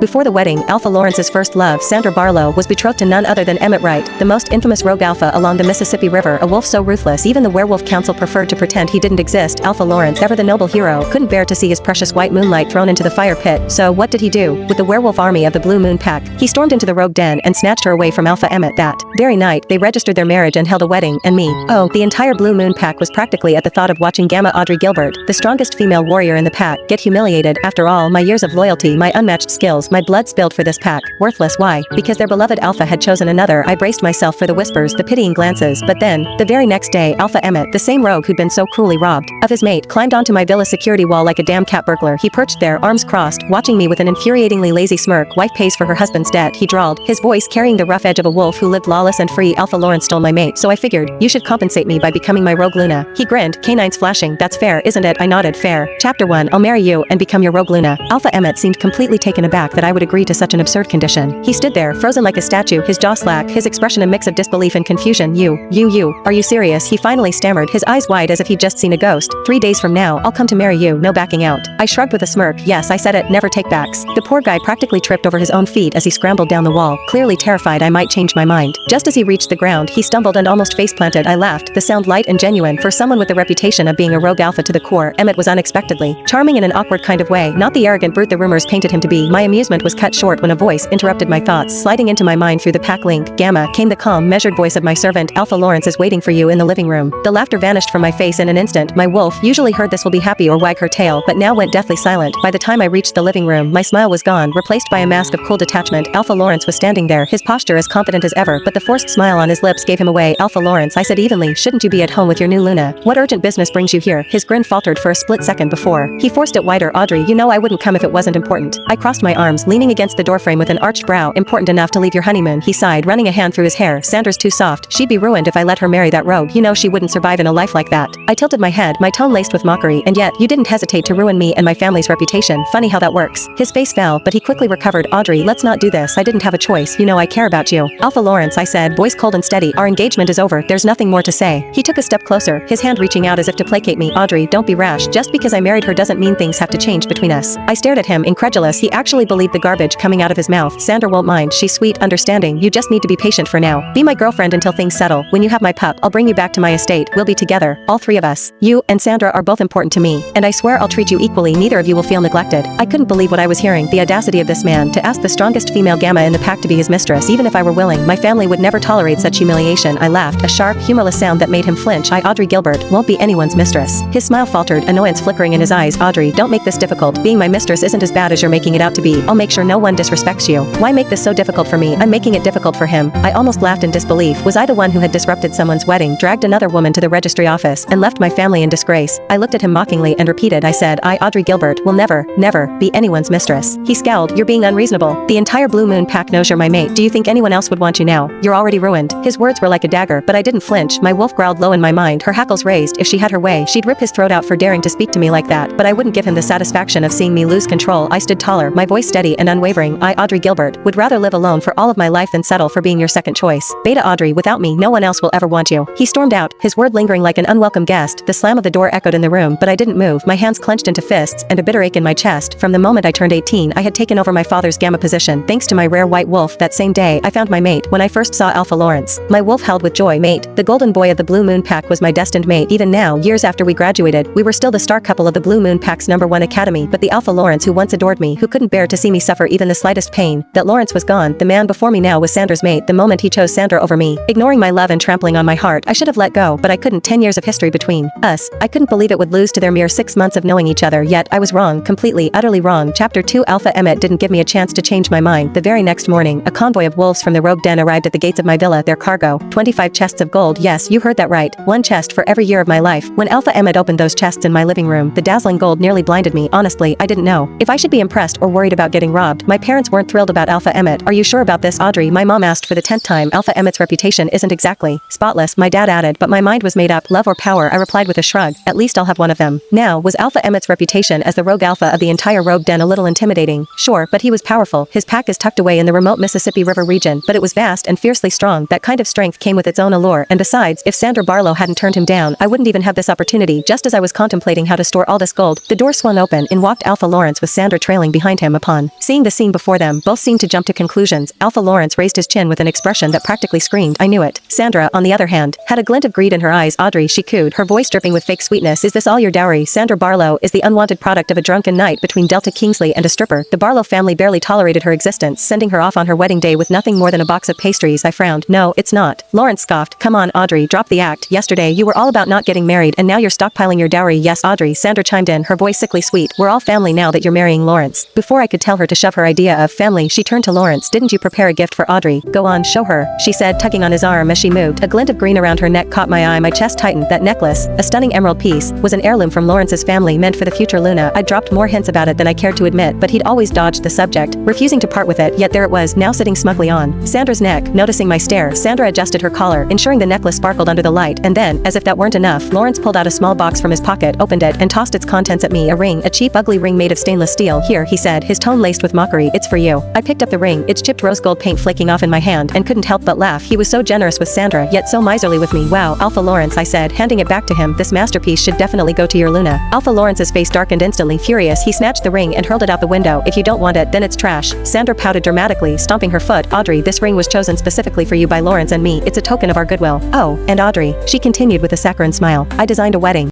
Before the wedding, Alpha Lawrence's first love, Sandra Barlow, was betrothed to none other than Emmett Wright, the most infamous rogue alpha along the Mississippi River, a wolf so ruthless even the werewolf council preferred to pretend he didn't exist. Alpha Lawrence, ever the noble hero, couldn't bear to see his precious white moonlight thrown into the fire pit, so what did he do? With the werewolf army of the Blue Moon Pack, he stormed into the rogue den and snatched her away from Alpha Emmett. That very night, they registered their marriage and held a wedding, and me. Oh, the entire Blue Moon Pack was practically at the thought of watching Gamma Audrey Gilbert, the strongest female warrior in the pack, get humiliated. After all, my years of loyalty, my unmatched skills, my blood spilled for this pack. Worthless. Why? Because their beloved Alpha had chosen another. I braced myself for the whispers, the pitying glances, but then, the very next day, Alpha Emmett, the same rogue who'd been so cruelly robbed of his mate, climbed onto my villa security wall like a damn cat burglar. He perched there, arms crossed, watching me with an infuriatingly lazy smirk. Wife pays for her husband's debt, he drawled, his voice carrying the rough edge of a wolf who lived lawless and free. Alpha Lawrence stole my mate, so I figured, you should compensate me by becoming my rogue Luna. He grinned, canines flashing. That's fair, isn't it? I nodded. Fair. Chapter 1, I'll marry you and become your rogue Luna. Alpha Emmett seemed completely taken aback that I would agree to such an absurd condition. He stood there, frozen like a statue, his jaw slack, his expression a mix of disbelief and confusion. You, are you serious? He finally stammered, his eyes wide as if he'd just seen a ghost. 3 days from now, I'll come to marry you, no backing out. I shrugged with a smirk. Yes, I said it, never take backs. The poor guy practically tripped over his own feet as he scrambled down the wall, clearly terrified I might change my mind. Just as he reached the ground, he stumbled and almost face-planted. I laughed, the sound light and genuine. For someone with the reputation of being a rogue alpha to the core, Emmett was unexpectedly charming in an awkward kind of way, not the arrogant brute the rumors painted him to be. My amusement was cut short when a voice interrupted my thoughts. Sliding into my mind through the pack link, Gamma, came the calm, measured voice of my servant. Alpha Lawrence is waiting for you in the living room. The laughter vanished from my face in an instant. My wolf, usually heard this will be happy or wag her tail, but now went deathly silent. By the time I reached the living room, my smile was gone, replaced by a mask of cool detachment. Alpha Lawrence was standing there, his posture as confident as ever, but the forced smile on his lips gave him away. Alpha Lawrence, I said evenly, shouldn't you be at home with your new Luna? What urgent business brings you here? His grin faltered for a split second before he forced it wider. Audrey, you know I wouldn't come if it wasn't important. I crossed my arms, leaning against the doorframe with an arched brow. Important enough to leave your honeymoon, he sighed, running a hand through his hair. Sandra's too soft, she'd be ruined if I let her marry that rogue. You know she wouldn't survive in a life like that. I tilted my head, my tone laced with mockery, and yet, you didn't hesitate to ruin me and my family's reputation. Funny how that works. His face fell, but he quickly recovered. Audrey, let's not do this. I didn't have a choice. You know I care about you. Alpha Lawrence, I said, voice cold and steady, our engagement is over. There's nothing more to say. He took a step closer, his hand reaching out as if to placate me. Audrey, don't be rash. Just because I married her doesn't mean things have to change between us. I stared at him, incredulous. He actually believed the garbage coming out of his mouth. Sandra won't mind. She's sweet, understanding. You just need to be patient for now. Be my girlfriend until things settle. When you have my pup, I'll bring you back to my estate. We'll be together, all three of us. You and Sandra are both important to me, and I swear I'll treat you equally. Neither of you will feel neglected. I couldn't believe what I was hearing. The audacity of this man to ask the strongest female Gamma in the pack to be his mistress. Even if I were willing, my family would never tolerate such humiliation. I laughed, a sharp, humorless sound that made him flinch. I, Audrey Gilbert, won't be anyone's mistress. His smile faltered, annoyance flickering in his eyes. Audrey, don't make this difficult. Being my mistress isn't as bad as you're making it out to be. I'll make sure no one disrespects you. Why make this so difficult for me? I'm making it difficult for him. I almost laughed in disbelief. Was I the one who had disrupted someone's wedding, dragged another woman to the registry office, and left my family in disgrace? I looked at him mockingly and repeated, I said, I, Audrey Gilbert, will never, never be anyone's mistress. He scowled, you're being unreasonable. The entire Blue Moon Pack knows you're my mate. Do you think anyone else would want you now? You're already ruined. His words were like a dagger, but I didn't flinch. My wolf growled low in my mind, her hackles raised. If she had her way, she'd rip his throat out for daring to speak to me like that, but I wouldn't give him the satisfaction of seeing me lose control. I stood taller, my voice steady and unwavering. I, Audrey Gilbert, would rather live alone for all of my life than settle for being your second choice. Beta Audrey, without me, no one else will ever want you. He stormed out, his word lingering like an unwelcome guest. The slam of the door echoed in the room, but I didn't move, my hands clenched into fists, and a bitter ache in my chest. From the moment I turned 18, I had taken over my father's Gamma position. Thanks to my rare white wolf, that same day, I found my mate. When I first saw Alpha Lawrence, my wolf howled with joy. Mate, the golden boy of the Blue Moon Pack was my destined mate. Even now, years after we graduated, we were still the star couple of the Blue Moon Pack's #1 academy, but the Alpha Lawrence who once adored me, who couldn't bear to see me suffer even the slightest pain, that Lawrence was gone. The man before me now was Sandra's mate. The moment he chose Sandra over me, ignoring my love and trampling on my heart, I should have let go, but I couldn't. 10 years of history between us. I couldn't believe it would lose to their mere 6 months of knowing each other, yet I was wrong, completely, utterly wrong. Chapter 2, Alpha Emmett didn't give me a chance to change my mind. The very next morning, a convoy of wolves from the rogue den arrived at the gates of my villa, their cargo, 25 chests of gold. Yes, you heard that right. 1 chest for every year of my life. When Alpha Emmett opened those chests in my living room, the dazzling gold nearly blinded me. Honestly, I didn't know if I should be impressed or worried about getting robbed. My parents weren't thrilled about Alpha Emmett. Are you sure about this, Audrey? My mom asked for the 10th time. Alpha Emmett's reputation isn't exactly spotless, my dad added, but my mind was made up. Love or power? I replied with a shrug. At least I'll have one of them. Now, was Alpha Emmett's reputation as the rogue alpha of the entire rogue den a little intimidating? Sure, but he was powerful. His pack is tucked away in the remote Mississippi River region, but it was vast and fiercely strong. That kind of strength came with its own allure, and besides, if Sandra Barlow hadn't turned him down, I wouldn't even have this opportunity. Just as I was contemplating how to store all this gold, the door swung open, in walked Alpha Lawrence with Sandra trailing behind him. Upon Seeing the scene before them, both seemed to jump to conclusions. Alpha Lawrence raised his chin with an expression that practically screamed, "I knew it." Sandra, on the other hand, had a glint of greed in her eyes. "Audrey," she cooed, her voice dripping with fake sweetness, "is this all your dowry?" Sandra Barlow is the unwanted product of a drunken night between Delta Kingsley and a stripper. The Barlow family barely tolerated her existence, sending her off on her wedding day with nothing more than a box of pastries. I frowned. "No, it's not." Lawrence scoffed. "Come on, Audrey, drop the act. Yesterday you were all about not getting married and now you're stockpiling your dowry." "Yes, Audrey," Sandra chimed in, her voice sickly sweet. "We're all family now that you're marrying Lawrence." Before I could tell her to shove her idea of family, she turned to Lawrence. "Didn't you prepare a gift for Audrey?" "Go on, show her," she said, tugging on his arm as she moved. A glint of green around her neck caught my eye. My chest tightened. That necklace, a stunning emerald piece, was an heirloom from Lawrence's family meant for the future Luna. I dropped more hints about it than I cared to admit, but he'd always dodged the subject, refusing to part with it, yet there it was, now sitting smugly on Sandra's neck. Noticing my stare, Sandra adjusted her collar, ensuring the necklace sparkled under the light, and then, as if that weren't enough, Lawrence pulled out a small box from his pocket, opened it, and tossed its contents at me. A ring, a cheap ugly ring made of stainless steel. "Here," he said, his tone laced with mockery, "it's for you." I picked up the ring, its chipped rose gold paint flaking off in my hand, and couldn't help but laugh. He was so generous with Sandra, yet so miserly with me. "Wow, Alpha Lawrence," I said, handing it back to him, "this masterpiece should definitely go to your Luna." Alpha Lawrence's face darkened instantly. Furious, he snatched the ring and hurled it out the window. "If you don't want it, then it's trash." Sandra pouted dramatically, stomping her foot. "Audrey, this ring was chosen specifically for you by Lawrence and me. It's a token of our goodwill." "Oh, and Audrey," she continued with a saccharine smile, "I designed a wedding